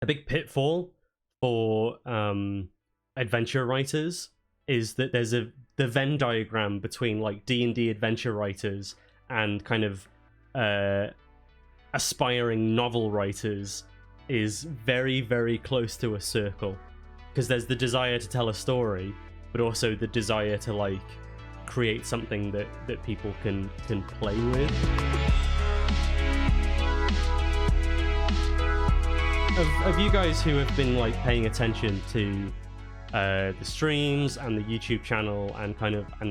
big pitfall for adventure writers is that there's the Venn diagram between like D&D adventure writers and kind of aspiring novel writers is very, very close to a circle, because there's the desire to tell a story, but also the desire to like create something that people can play with. Of you guys who have been like paying attention to the streams and the YouTube channel and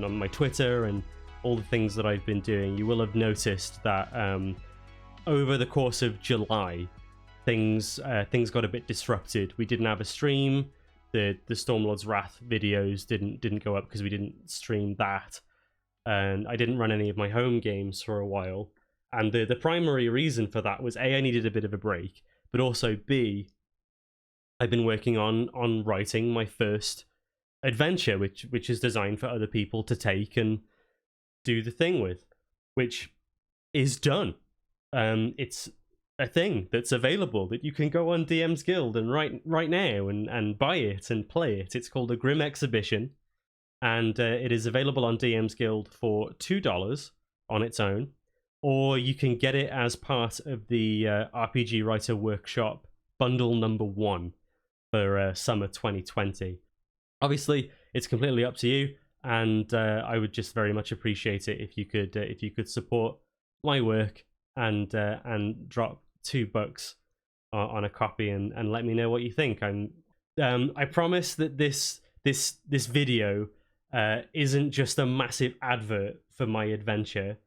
on my Twitter and all the things that I've been doing, you will have noticed that over the course of July, things got a bit disrupted. We didn't have a stream. The Stormlord's Wrath videos didn't go up because we didn't stream that, and I didn't run any of my home games for a while. And the primary reason for that was A, I needed a bit of a break, but also B, I've been working on writing my first adventure, which is designed for other people to take and do the thing with, which is done. It's a thing that's available that you can go on DM's Guild and right now and buy it and play it. It's called A Grim Exhibition, and it is available on DM's Guild for $2 on its own, or you can get it as part of the RPG Writer Workshop bundle number 1 for summer 2020. Obviously, it's completely up to you, and I would just very much appreciate it if you could support my work and drop $2 on a copy and let me know what you think. I promise that this video isn't just a massive advert for my adventure.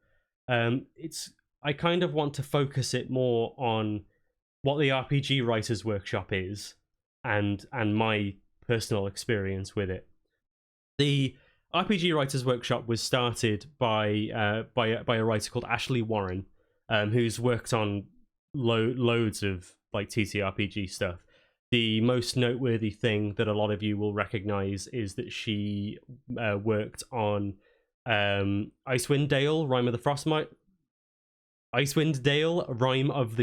I kind of want to focus it more on what the RPG Writers Workshop is and my personal experience with it. The RPG Writers Workshop was started by a writer called Ashley Warren, who's worked on loads of like TTRPG stuff. The most noteworthy thing that a lot of you will recognize is that she worked on Icewind Dale, Rime of the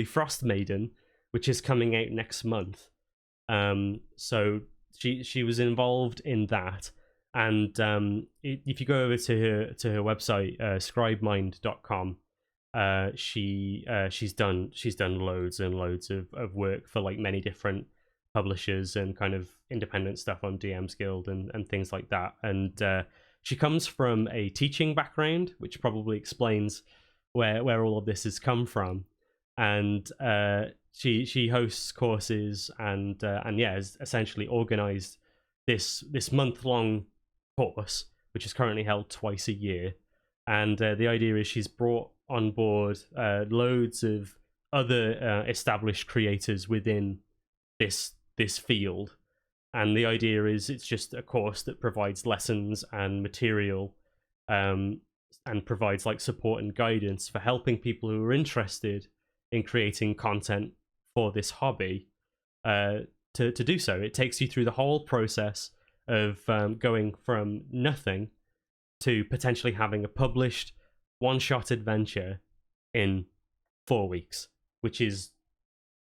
Frost Maiden, which is coming out next month. So she was involved in that, and if you go over to her website, scribemind.com, she's done loads and loads of work for like many different publishers and kind of independent stuff on DM's Guild and things like that. And she comes from a teaching background, which probably explains where all of this has come from. And she hosts courses and has essentially organized this month-long course, which is currently held twice a year. And the idea is she's brought on board loads of other established creators within this field. And the idea is it's just a course that provides lessons and material and provides like support and guidance for helping people who are interested in creating content for this hobby to do so. It takes you through the whole process of going from nothing to potentially having a published one-shot adventure in 4 weeks, which is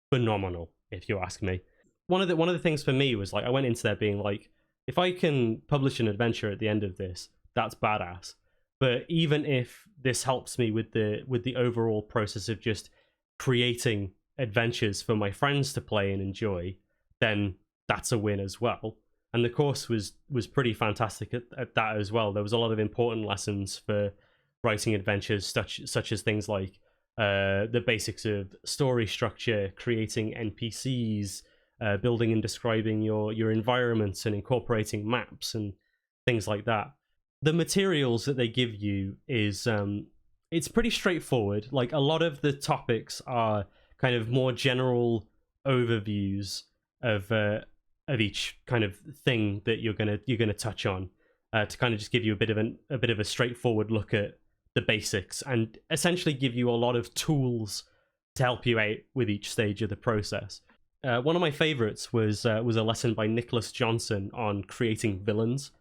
phenomenal, if you ask me. One of the things for me was like I went into there being like, if I can publish an adventure at the end of this, that's badass. But even if this helps me with the overall process of just creating adventures for my friends to play and enjoy, then that's a win as well. And the course was pretty fantastic at that as well. There was a lot of important lessons for writing adventures, such as things like the basics of story structure, creating NPCs, building and describing your environments and incorporating maps and things like that. The materials that they give you is it's pretty straightforward. Like a lot of the topics are kind of more general overviews of each kind of thing that you're gonna touch on, to kind of just give you a bit of a straightforward look at the basics and essentially give you a lot of tools to help you out with each stage of the process. One of my favorites was a lesson by Nicholas Johnson on creating villains.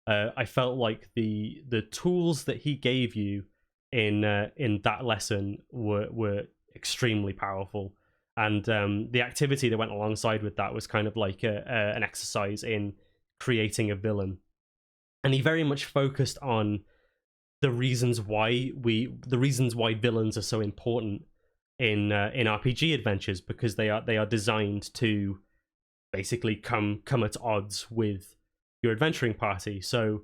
I felt like the tools that he gave you in that lesson were extremely powerful. And the activity that went alongside with that was kind of like an exercise in creating a villain. And he very much focused on the reasons why villains are so important in RPG adventures, because they are designed to basically come at odds with your adventuring party. So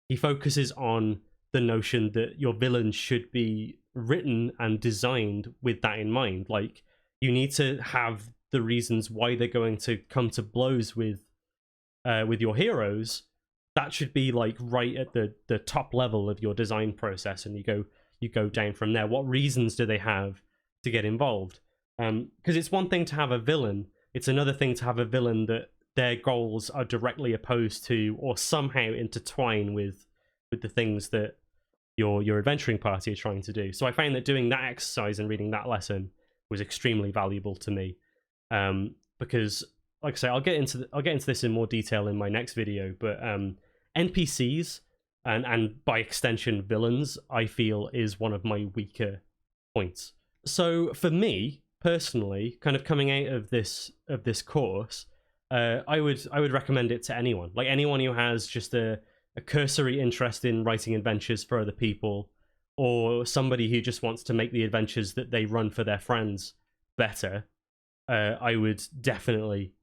he focuses on the notion that your villain should be written and designed with that in mind. Like, you need to have the reasons why they're going to come to blows with your heroes. That should be like right at the top level of your design process, and you go down from there. What reasons do they have to get involved? Because it's one thing to have a villain, it's another thing to have a villain that their goals are directly opposed to or somehow intertwine with the things that your adventuring party are trying to do. So I found that doing that exercise and reading that lesson was extremely valuable to me, because, like I say, I'll get into this in more detail in my next video. But NPCs and by extension villains, I feel, is one of my weaker points. So for me personally, kind of coming out of this course, I would recommend it to anyone. Like, anyone who has just a cursory interest in writing adventures for other people, or somebody who just wants to make the adventures that they run for their friends better. I would definitely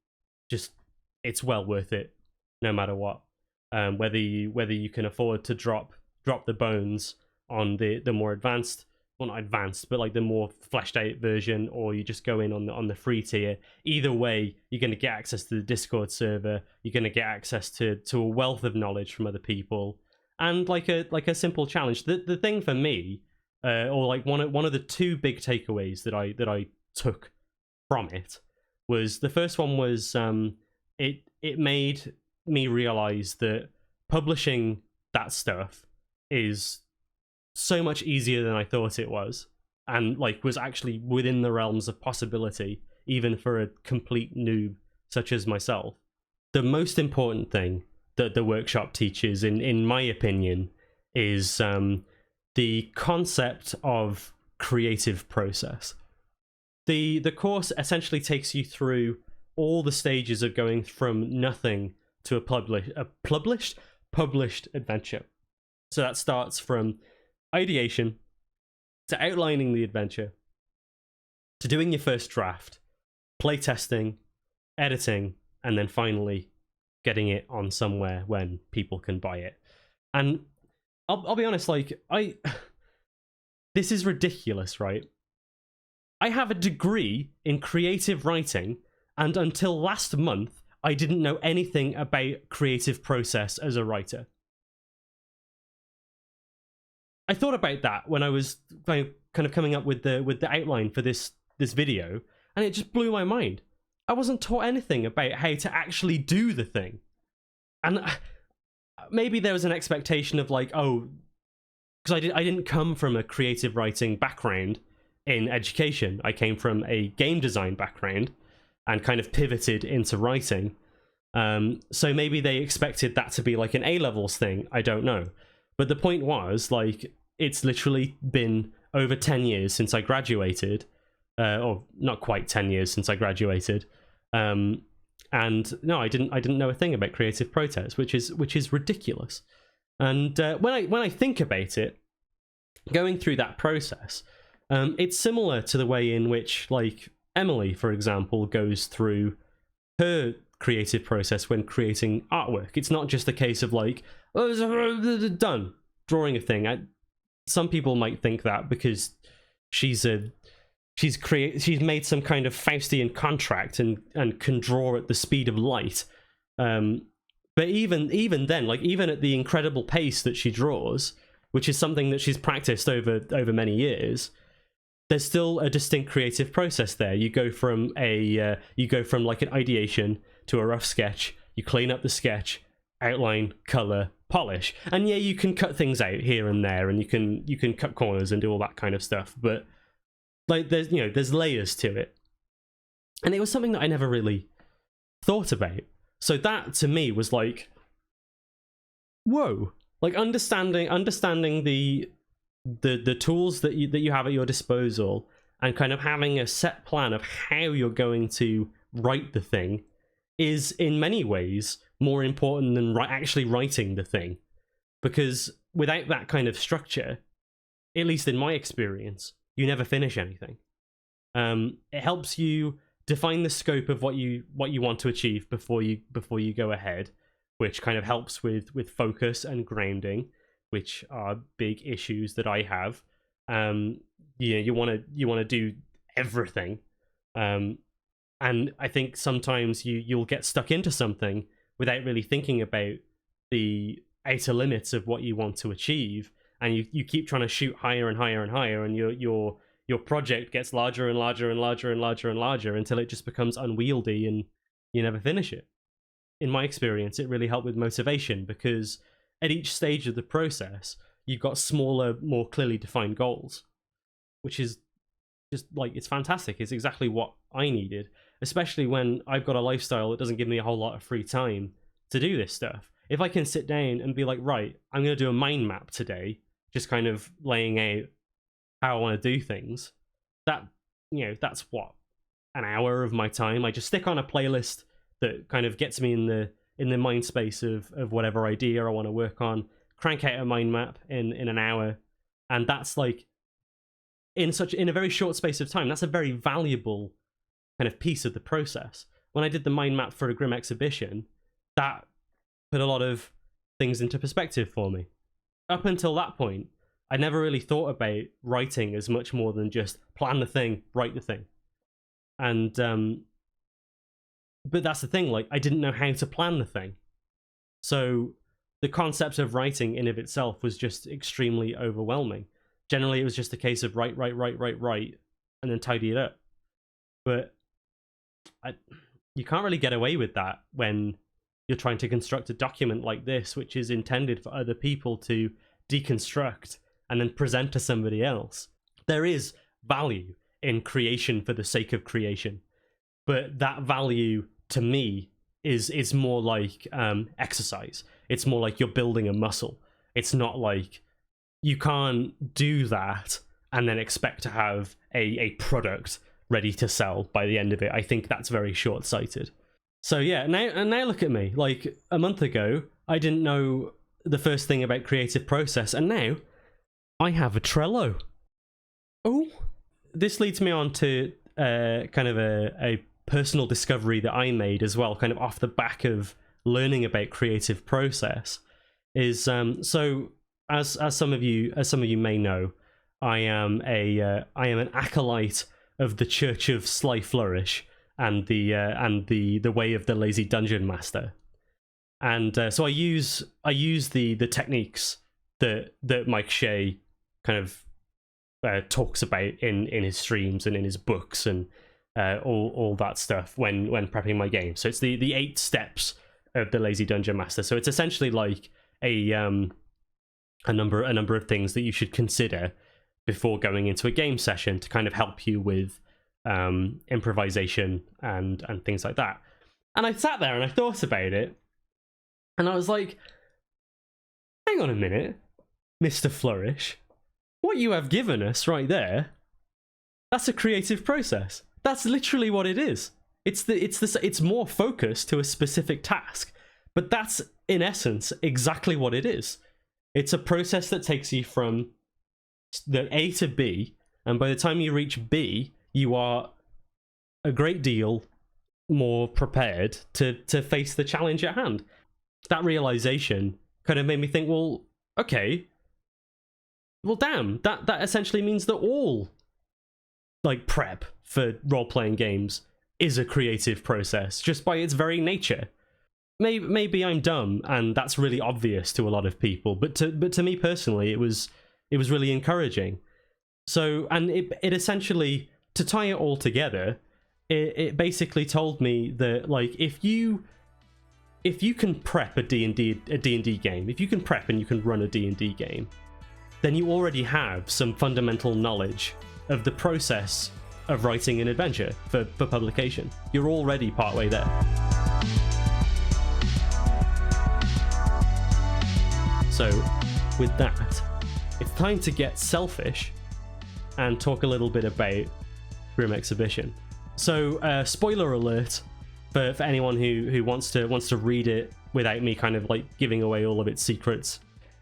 it's well worth it, no matter what. Whether you can afford to drop the bones on the more advanced, well, not advanced, but like the more fleshed out version, or you just go in on the free tier. Either way, you're going to get access to the Discord server. You're going to get access to a wealth of knowledge from other people, and like a simple challenge. The thing for me, or like one of the two big takeaways that I took from it, was the first one was it made me realize that publishing that stuff is so much easier than I thought it was, and like was actually within the realms of possibility, even for a complete noob such as myself. The most important thing that the workshop teaches, in my opinion, is the concept of creative process. The course essentially takes you through all the stages of going from nothing to a published adventure. So that starts from ideation, to outlining the adventure, to doing your first draft, playtesting, editing, and then finally getting it on somewhere when people can buy it. And I'll be honest, like, this is ridiculous, right? I have a degree in creative writing, and until last month, I didn't know anything about creative process as a writer. I thought about that when I was kind of coming up with the outline for this video, and it just blew my mind. I wasn't taught anything about how to actually do the thing. And maybe there was an expectation of like, oh, because I didn't come from a creative writing background in education. I came from a game design background and kind of pivoted into writing. So maybe they expected that to be like an A-levels thing. I don't know. But the point was, like, it's literally been over 10 years since I graduated, or not quite 10 years since I graduated. And no, I didn't know a thing about creative process, which is ridiculous. And when I think about it, going through that process, it's similar to the way in which, like, Emily, for example, goes through her creative process when creating artwork. It's not just a case of like, oh, done, drawing a thing. Some people might think that because she's made some kind of Faustian contract and can draw at the speed of light. But even then, like, even at the incredible pace that she draws, which is something that she's practiced over many years, there's still a distinct creative process there. You go from like an ideation to a rough sketch. You clean up the sketch, outline, color, polish, and yeah, you can cut things out here and there, and you can cut corners and do all that kind of stuff. But like, there's layers to it, and it was something that I never really thought about. So that to me was like, whoa! Like, understanding the tools that you have at your disposal, and kind of having a set plan of how you're going to write the thing is in many ways more important than actually writing the thing. Because without that kind of structure, at least in my experience, you never finish anything. It helps you define the scope of what you want to achieve before you go ahead, which kind of helps with focus and grounding, which are big issues that I have. You want to do everything, and I think sometimes you'll get stuck into something without really thinking about the outer limits of what you want to achieve, and you keep trying to shoot higher and higher and higher, and your project gets larger and larger and larger and larger and larger until it just becomes unwieldy and you never finish it. In my experience, it really helped with motivation, because at each stage of the process, you've got smaller, more clearly defined goals, which is just like, it's fantastic. It's exactly what I needed, especially when I've got a lifestyle that doesn't give me a whole lot of free time to do this stuff. If I can sit down and be like, right, I'm going to do a mind map today, just kind of laying out how I want to do things, that's what, an hour of my time. I just stick on a playlist that kind of gets me in the mind space of whatever idea I want to work on, crank out a mind map in an hour, and that's like, in a very short space of time, that's a very valuable kind of piece of the process. When I did the mind map for a Grim exhibition, that put a lot of things into perspective for me. Up until that point, I never really thought about writing as much more than just plan the thing, write the thing. And but that's the thing, like, I didn't know how to plan the thing. So the concept of writing in of itself was just extremely overwhelming. Generally, it was just a case of write, and then tidy it up. But you can't really get away with that when you're trying to construct a document like this, which is intended for other people to deconstruct and then present to somebody else. There is value in creation for the sake of creation, but that value to me is more like exercise. It's more like you're building a muscle. It's not like, you can't do that and then expect to have a product ready to sell by the end of it. I think that's very short-sighted. So yeah, now look at me. Like, a month ago, I didn't know the first thing about creative process, and now I have a Trello. Oh, this leads me on to kind of a personal discovery that I made as well, kind of off the back of learning about creative process. Is so as some of you may know, I am an acolyte of the Church of Sly Flourish and the way of the Lazy Dungeon Master, and so I use the techniques that Mike Shea kind of talks about in his streams and in his books and all that stuff when prepping my game. So it's the 8 steps of the Lazy Dungeon Master. So it's essentially like a number of things that you should consider before going into a game session to kind of help you with improvisation and things like that. And I sat there and I thought about it, and I was like, hang on a minute, Mr. Flourish, what you have given us right there, that's a creative process. That's literally what it is. It's more focused to a specific task, but that's in essence exactly what it is. It's a process that takes you from the A to B, and by the time you reach B, you are a great deal more prepared to face the challenge at hand. That realization kind of made me think, well, okay, well, damn, that essentially means that all like prep for role-playing games is a creative process just by its very nature. Maybe I'm dumb and that's really obvious to a lot of people, but to me personally, it was really encouraging. So, and it essentially, to tie it all together, it basically told me that, like, if you can prep a D&D game, if you can prep and you can run a D&D game, then you already have some fundamental knowledge of the process of writing an adventure for publication. You're already partway there. So, with that, it's time to get selfish and talk a little bit about Grim exhibition. So spoiler alert for anyone who wants to read it without me kind of like giving away all of its secrets.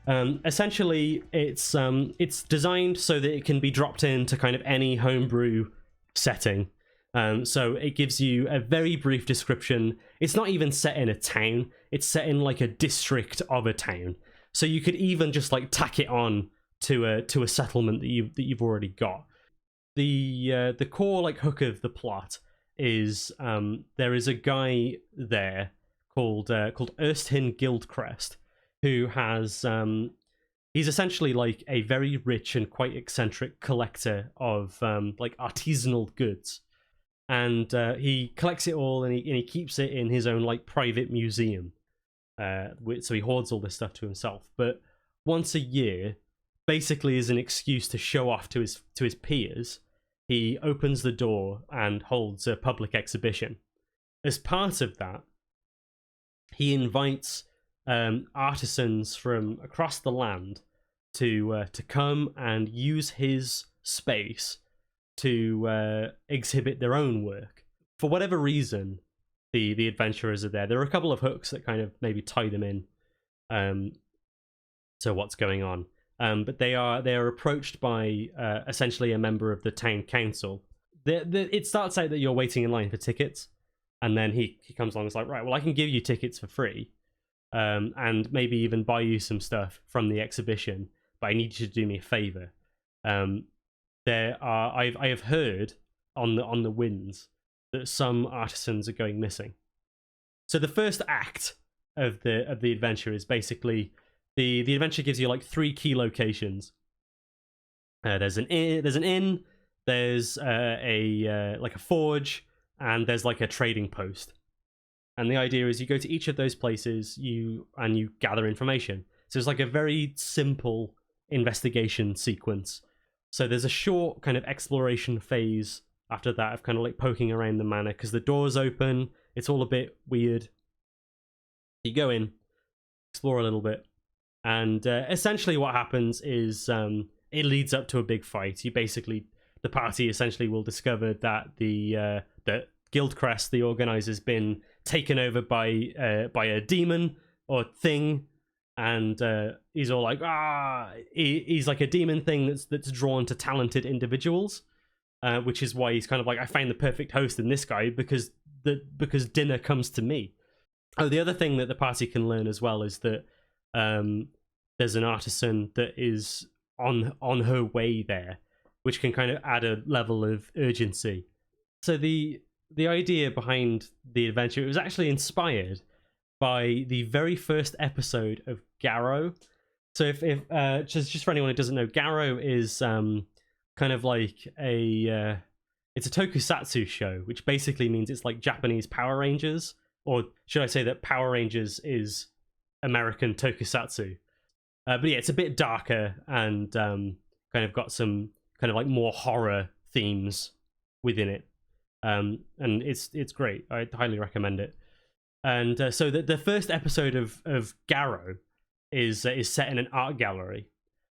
Essentially, it's designed so that it can be dropped into kind of any homebrew setting. So it gives you a very brief description. It's not even set in a town. It's set in like a district of a town. So you could even just like tack it on to a settlement that you've already got. The core like hook of the plot is there is a guy there called Ersthin Guildcrest, who has he's essentially like a very rich and quite eccentric collector of like artisanal goods, and he collects it all and he keeps it in his own like private museum. So he hoards all this stuff to himself. But once a year, basically as an excuse to show off to his peers, he opens the door and holds a public exhibition. As part of that, he invites artisans from across the land to come and use his space to exhibit their own work. For whatever reason, the adventurers are there. There are a couple of hooks that kind of maybe tie them in to what's going on. But they are approached by essentially a member of the town council. It starts out that you're waiting in line for tickets, and then he comes along and is like, right, well, I can give you tickets for free, and maybe even buy you some stuff from the exhibition, but I need you to do me a favor. I have heard on the winds that some artisans are going missing. So the first act of the adventure is basically the adventure gives you like 3 key locations. There's an inn, there's a forge, and there's like a trading post. And the idea is you go to each of those places, you gather information. So it's like a very simple investigation sequence. So there's a short kind of exploration phase after that of kind of like poking around the manor, because the door's open, it's all a bit weird. You go in, explore a little bit, and essentially what happens is it leads up to a big fight. The party essentially will discover that the Guildcrest, the organizer's been taken over by a demon or thing, and he's all like, he's like a demon thing that's drawn to talented individuals, which is why he's kind of like, I found the perfect host in this guy because dinner comes to me. Oh, the other thing that the party can learn as well is that there's an artisan that is on her way there, which can kind of add a level of urgency. So the idea behind the adventure, it was actually inspired by the very first episode of Garrow. So if just for anyone who doesn't know, Garrow is kind of like it's a tokusatsu show, which basically means it's like Japanese Power Rangers, or should I say that Power Rangers is American tokusatsu. But yeah, it's a bit darker and kind of got some kind of like more horror themes within it. And it's great. I highly recommend it. And so the first episode of Garrow is set in an art gallery,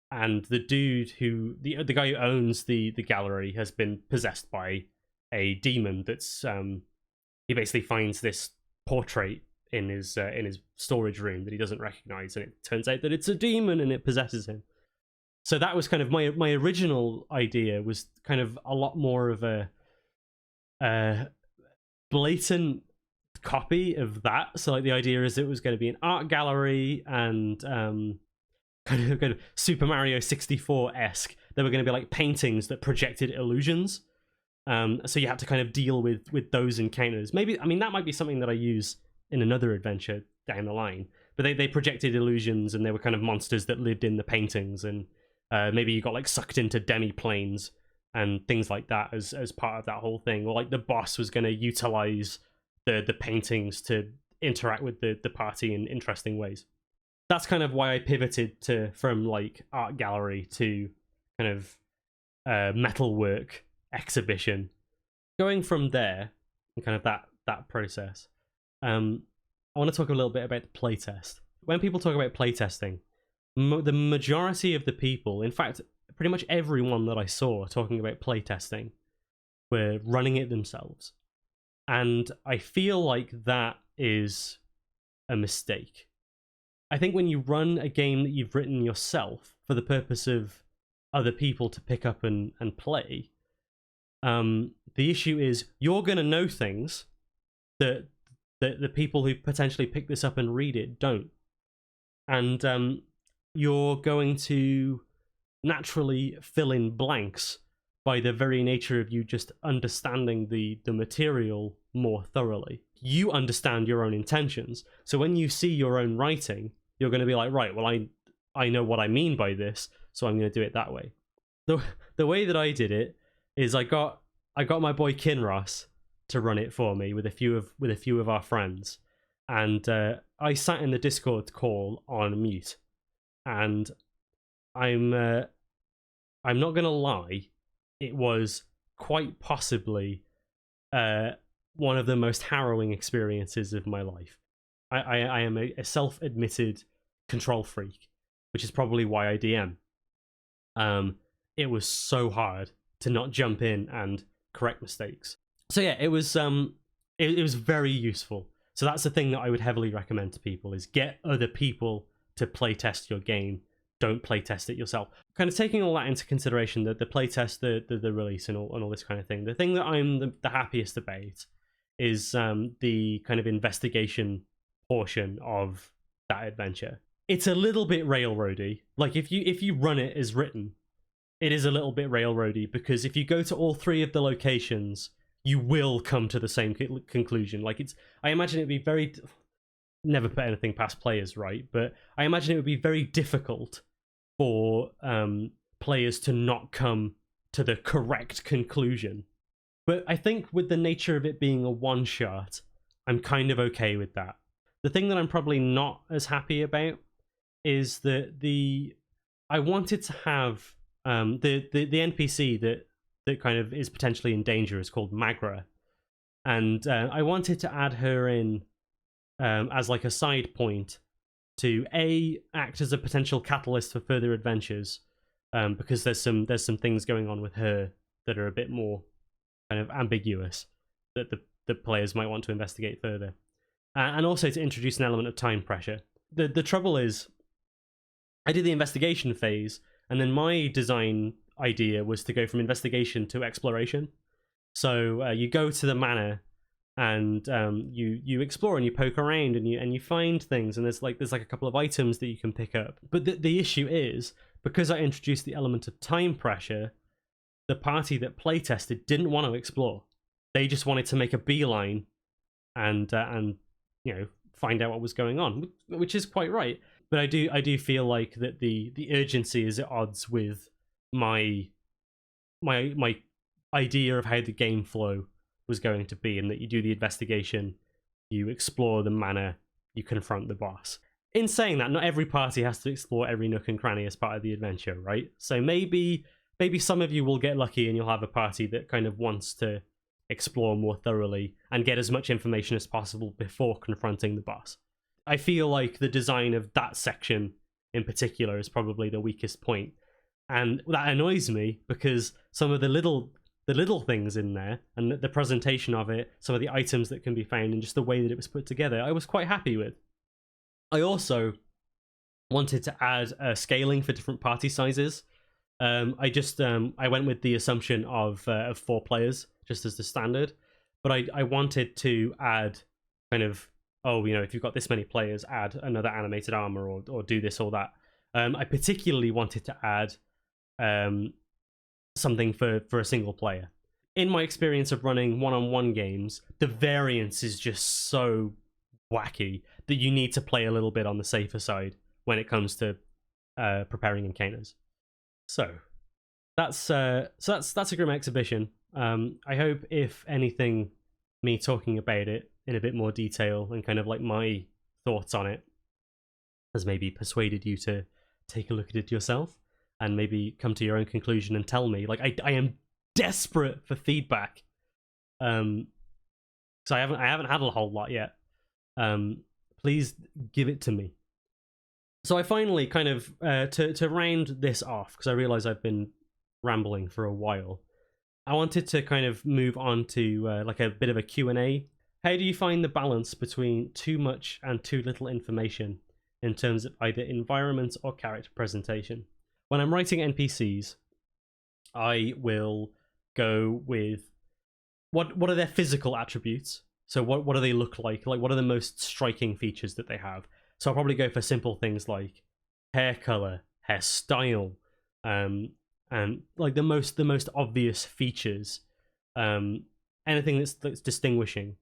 and the dude the guy who owns the gallery has been possessed by a demon. That's he basically finds this portrait in his storage room that he doesn't recognize, and it turns out that it's a demon and it possesses him. So that was kind of my original idea, was kind of a lot more of a blatant copy of that. So like the idea is it was going to be an art gallery, and kind of Super Mario 64-esque. There were going to be like paintings that projected illusions. So you had to kind of deal with those encounters. Maybe, I mean, that might be something that I use in another adventure down the line. But they projected illusions, and they were kind of monsters that lived in the paintings, and maybe you got like sucked into demi-planes and things like that as part of that whole thing. Or like the boss was going to utilize the paintings to interact with the party in interesting ways. That's kind of why I pivoted from like art gallery to kind of metalwork exhibition. Going from there, and kind of that process, I want to talk a little bit about the playtest. When people talk about playtesting, the majority of the people, in fact, pretty much everyone that I saw talking about playtesting, were running it themselves. And I feel like that is a mistake. I think when you run a game that you've written yourself for the purpose of other people to pick up and play, the issue is you're going to know things that the people who potentially pick this up and read it don't. And you're going to naturally fill in blanks by the very nature of you just understanding the material more thoroughly. You understand your own intentions. So when you see your own writing, you're going to be like, right, well, I know what I mean by this, so I'm going to do it that way. The way that I did it is I got my boy Kinross to run it for me with a few of our friends, and I sat in the Discord call on mute, and I'm not gonna lie, it was quite possibly one of the most harrowing experiences of my life. I am a self-admitted control freak, which is probably why I DM. It was so hard to not jump in and correct mistakes. So yeah, it was very useful. So that's the thing that I would heavily recommend to people, is get other people to playtest your game. Don't playtest it yourself. Kind of taking all that into consideration, the playtest, the release, and all this kind of thing. The thing that I'm the happiest about is the kind of investigation portion of that adventure. It's a little bit railroady. Like if you run it as written, it is a little bit railroady, because if you go to all 3 of the locations, you will come to the same conclusion. Like I imagine it'd be very, never put anything past players, right? But I imagine it would be very difficult for players to not come to the correct conclusion. But I think with the nature of it being a one-shot, I'm kind of okay with that. The thing that I'm probably not as happy about is that I wanted to have the NPC that kind of is potentially in danger is called Magra, and I wanted to add her in as like a side point to act as a potential catalyst for further adventures, because there's some things going on with her that are a bit more kind of ambiguous that the players might want to investigate further, and also to introduce an element of time pressure. The trouble is, I did the investigation phase, and then my design idea was to go from investigation to exploration. So you go to the manor, and you explore and you poke around and you find things, and there's like a couple of items that you can pick up. But the issue is, because I introduced the element of time pressure, the party that playtested didn't want to explore. They just wanted to make a beeline and find out what was going on, which is quite right. But I do feel like that the urgency is at odds with my idea of how the game flow was going to be, and that you do the investigation, you explore the manor, you confront the boss. In saying that, not every party has to explore every nook and cranny as part of the adventure, right? So maybe some of you will get lucky and you'll have a party that kind of wants to explore more thoroughly and get as much information as possible before confronting the boss. I feel like the design of that section in particular is probably the weakest point, and that annoys me, because some of the little things in there and the presentation of it, some of the items that can be found, and just the way that it was put together, I was quite happy with. I also wanted to add scaling for different party sizes. I went with the assumption of 4 players just as the standard, but I wanted to add kind of, if you've got this many players, add another animated armor or do this or that. I particularly wanted to add something for a single player. In my experience of running one-on-one games, the variance is just so wacky that you need to play a little bit on the safer side when it comes to preparing encounters. So that's a Grim exhibition. I hope, if anything, me talking about it in a bit more detail and kind of like my thoughts on it has maybe persuaded you to take a look at it yourself and maybe come to your own conclusion and tell me. Like, I am desperate for feedback, so I haven't had a whole lot yet. Please give it to me. So I finally kind of to round this off, because I realize I've been rambling for a while. I wanted to kind of move on to like a bit of a Q&A. How do you find the balance between too much and too little information in terms of either environment or character presentation? When I'm writing NPCs, I will go with what are their physical attributes. So what do they look like? Like, what are the most striking features that they have? So I'll probably go for simple things like hair color, hairstyle, and like the most obvious features. Anything that's distinguishing.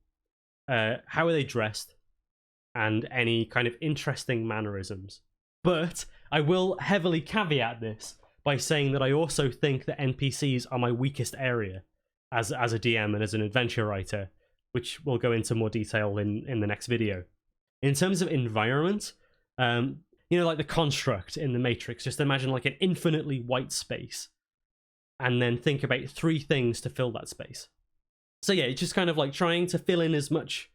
How are they dressed? And any kind of interesting mannerisms. But I will heavily caveat this by saying that I also think that NPCs are my weakest area as a DM and as an adventure writer, which we'll go into more detail in the next video. In terms of environment, like the construct in the Matrix, just imagine like an infinitely white space, and then think about 3 things to fill that space. So yeah, it's just kind of like trying to fill in as much,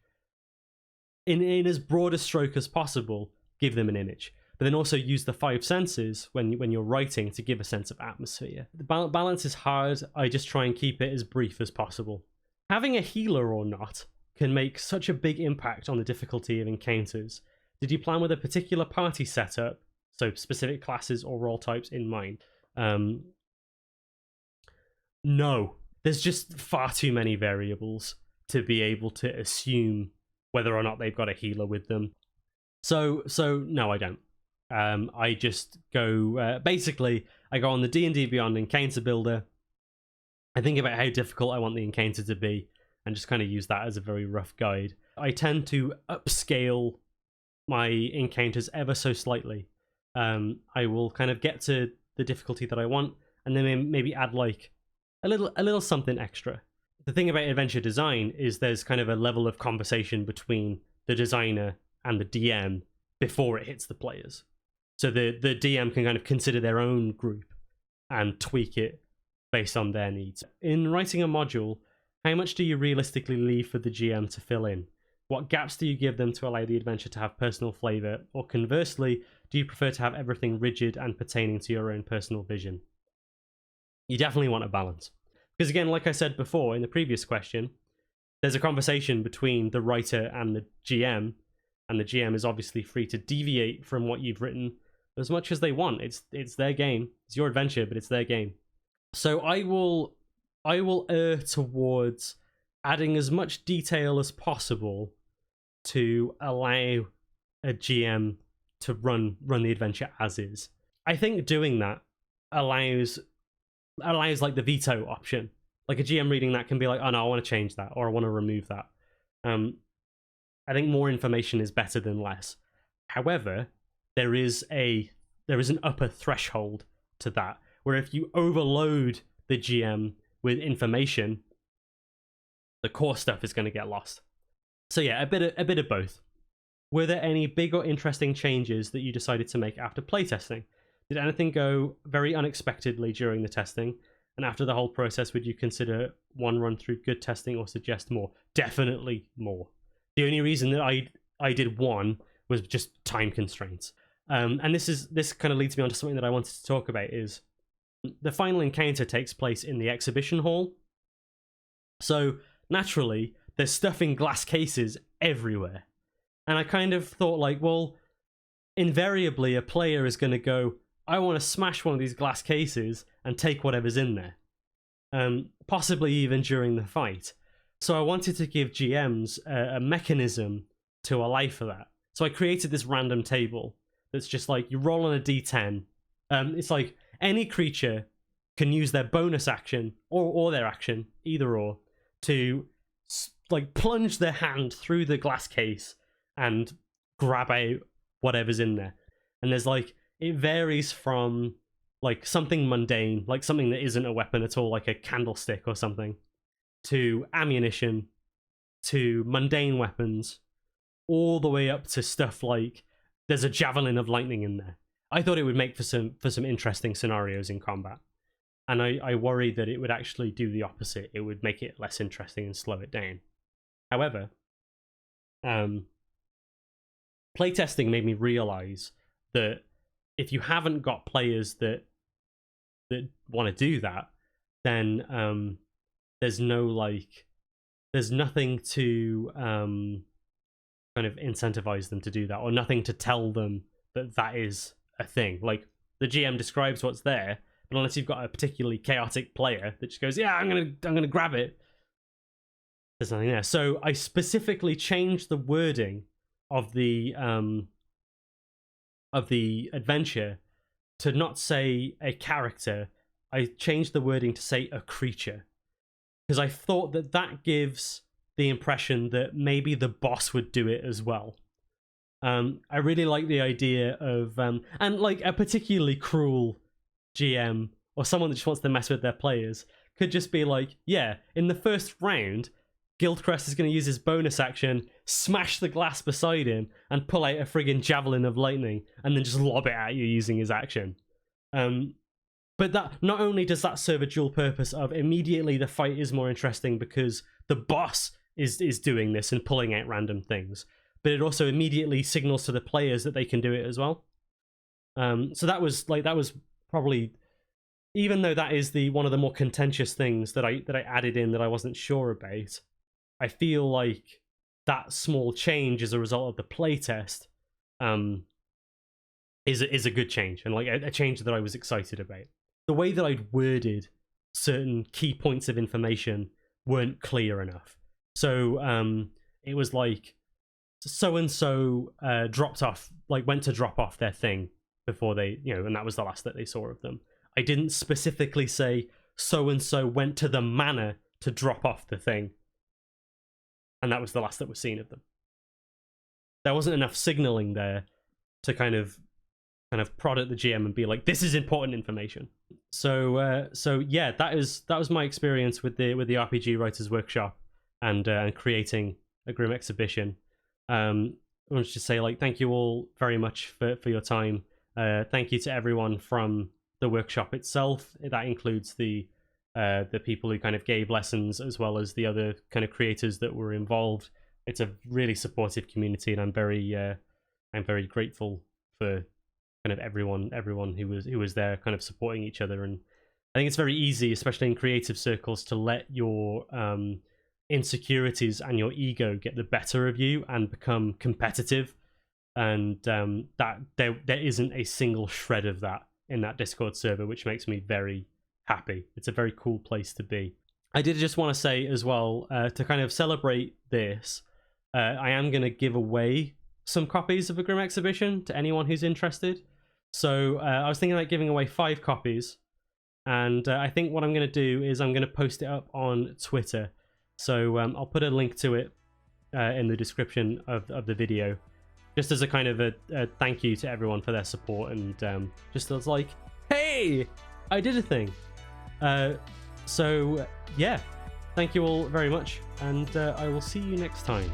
in as broad a stroke as possible, give them an image. But then also use the 5 senses when you're writing to give a sense of atmosphere. The balance is hard. I just try and keep it as brief as possible. Having a healer or not can make such a big impact on the difficulty of encounters. Did you plan with a particular party setup, so specific classes or role types in mind? No. There's just far too many variables to be able to assume whether or not they've got a healer with them. So no, I don't. I just go, basically, I go on the D&D Beyond encounter builder. I think about how difficult I want the encounter to be, and just kind of use that as a very rough guide. I tend to upscale my encounters ever so slightly. I will kind of get to the difficulty that I want, and then maybe add like a little something extra. The thing about adventure design is there's kind of a level of conversation between the designer and the DM before it hits the players. So the DM can kind of consider their own group and tweak it based on their needs. In writing a module, how much do you realistically leave for the GM to fill in? What gaps do you give them to allow the adventure to have personal flavour? Or conversely, do you prefer to have everything rigid and pertaining to your own personal vision? You definitely want a balance. Because again, like I said before in the previous question, there's a conversation between the writer and the GM is obviously free to deviate from what you've written as much as they want. It's their game. It's your adventure, but it's their game. So I will err towards adding as much detail as possible to allow a GM to run the adventure as is. I think doing that allows like the veto option. Like a GM reading that can be like, oh no, I want to change that, or I want to remove that. I think more information is better than less. However, there is an upper threshold to that, where if you overload the GM with information, the core stuff is going to get lost. So yeah, a bit of both. Were there any big or interesting changes that you decided to make after playtesting? Did anything go very unexpectedly during the testing? And after the whole process, would you consider one run through good testing or suggest more? Definitely more. The only reason that I did one was just time constraints. And this kind of leads me on to something that I wanted to talk about. Is the final encounter takes place in the exhibition hall. So naturally, there's stuff in glass cases everywhere. And I kind of thought like, well, invariably a player is going to go, I want to smash one of these glass cases and take whatever's in there. Possibly even during the fight. So I wanted to give GMs a mechanism to allow for that. So I created this random table that's just like, you roll on a d10. It's like any creature can use their bonus action or their action, either or, to like plunge their hand through the glass case and grab out whatever's in there. And there's like, it varies from like something mundane, like something that isn't a weapon at all, like a candlestick or something, to ammunition, to mundane weapons, all the way up to stuff like there's a javelin of lightning in there. I thought it would make for some interesting scenarios in combat. And I worried that it would actually do the opposite. It would make it less interesting and slow it down. However, playtesting made me realize that if you haven't got players that want to do that, then there's no like, there's nothing to kind of incentivize them to do that, or nothing to tell them that that is a thing. Like, the GM describes what's there, but unless you've got a particularly chaotic player that just goes, yeah, I'm gonna grab it, there's nothing there. So I specifically changed the wording of the adventure to not say a character. I changed the wording to say a creature, because I thought that that gives the impression that maybe the boss would do it as well. I really like the idea of, and like a particularly cruel GM or someone that just wants to mess with their players could just be like, yeah, in the first round, Guildcrest is going to use his bonus action, smash the glass beside him, and pull out a friggin' javelin of lightning, and then just lob it at you using his action. But that, not only does that serve a dual purpose of immediately the fight is more interesting because the boss is doing this and pulling out random things, but it also immediately signals to the players that they can do it as well. So that was probably, even though that is one of the more contentious things that I added in that I wasn't sure about, I feel like that small change as a result of the playtest is a good change, and like a change that I was excited about. The way that I'd worded certain key points of information weren't clear enough. So it was like, so-and-so dropped off, like went to drop off their thing before they, and that was the last that they saw of them. I didn't specifically say so-and-so went to the manor to drop off the thing, and that was the last that was seen of them. There wasn't enough signaling there to kind of prod at the GM and be like, this is important information. So yeah, that was my experience with the RPG Writers Workshop and creating a Grim Exhibition. I wanted to say, like, thank you all very much for your time. Thank you to everyone from the workshop itself. That includes the people who kind of gave lessons, as well as the other kind of creators that were involved. It's a really supportive community, and I'm very grateful for kind of everyone who was there, kind of supporting each other. And I think it's very easy, especially in creative circles, to let your insecurities and your ego get the better of you and become competitive. And that there isn't a single shred of that in that Discord server, which makes me very happy. It's a very cool place to be. I did just want to say as well, to kind of celebrate this, I am going to give away some copies of a Grim Exhibition to anyone who's interested. So I was thinking about giving away 5 copies, and I think what I'm going to do is I'm going to post it up on Twitter. So I'll put a link to it in the description of the video, just as a kind of a thank you to everyone for their support, and just as like, hey, I did a thing. So yeah, thank you all very much, and I will see you next time.